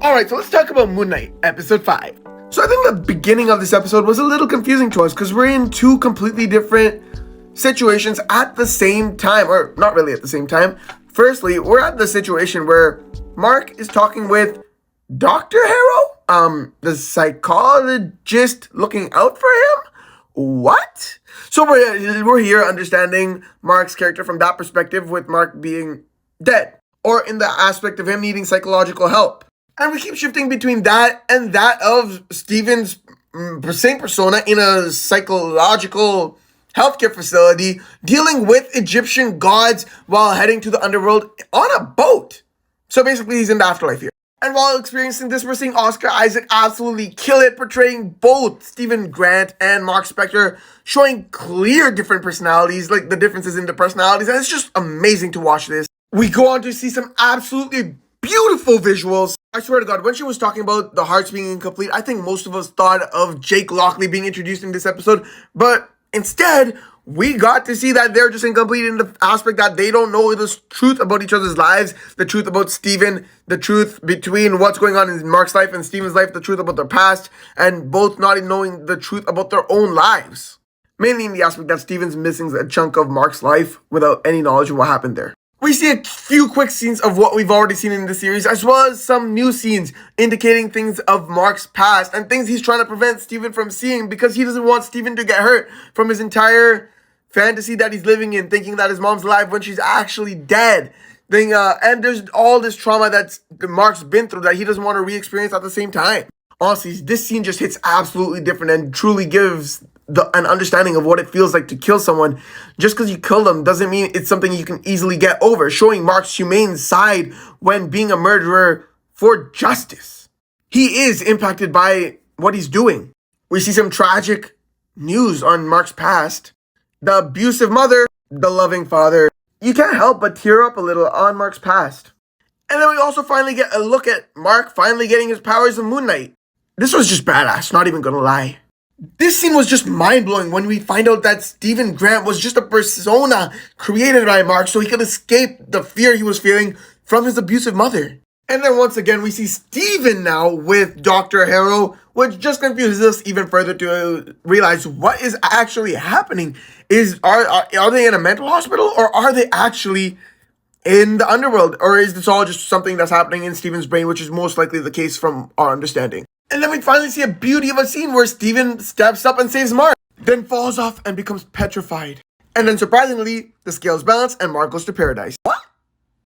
Alright, so let's talk about Moonknight, episode 5. So I think the beginning of this episode was a little confusing to us because we're in two completely different situations at the same time, or not really at the same time. Firstly, we're at the situation where Mark is talking with Dr. Harrow, the psychologist looking out for him? What? So we're here understanding Mark's character from that perspective, with Mark being dead, or in the aspect of him needing psychological help. And we keep shifting between that and that of Steven's same persona in a psychological healthcare facility dealing with Egyptian gods while heading to the underworld on a boat. So basically he's in the afterlife here. And while experiencing this, we're seeing Oscar Isaac absolutely kill it, portraying both Stephen Grant and Mark Spector, showing clear different personalities, like the differences in the personalities, and it's just amazing to watch this. We go on to see some absolutely beautiful visuals. I swear to God, when she was talking about the hearts being incomplete, I think most of us thought of Jake Lockley being introduced in this episode, but instead, we got to see that they're just incomplete in the aspect that they don't know the truth about each other's lives, the truth about Steven, the truth between what's going on in Mark's life and Steven's life, the truth about their past, and both not even knowing the truth about their own lives. Mainly in the aspect that Steven's missing a chunk of Mark's life without any knowledge of what happened there. We see a few quick scenes of what we've already seen in the series, as well as some new scenes indicating things of Mark's past and things he's trying to prevent Steven from seeing because he doesn't want Steven to get hurt from his entire fantasy that he's living in, thinking that his mom's alive when she's actually dead. And there's all this trauma that Mark's been through that he doesn't want to re-experience at the same time. Honestly, this scene just hits absolutely different and truly gives an understanding of what it feels like to kill someone. Just because you kill them doesn't mean it's something you can easily get over, showing Mark's humane side when being a murderer for justice. He is impacted by what he's doing. We see some tragic news on Mark's past. The abusive mother, the loving father. You can't help but tear up a little on Mark's past. And then we also finally get a look at Mark finally getting his powers of Moonknight. This was just badass, not even gonna lie. This scene was just mind-blowing when we find out that Stephen Grant was just a persona created by Mark so he could escape the fear he was feeling from his abusive mother. And then once again, we see Steven now with Dr. Harrow, which just confuses us even further to realize what is actually happening. Are they in a mental hospital, or are they actually in the underworld? Or is this all just something that's happening in Steven's brain, which is most likely the case from our understanding? And then we finally see a beauty of a scene where Steven steps up and saves Mark, then falls off and becomes petrified. And then surprisingly, the scales balance and Mark goes to paradise. What?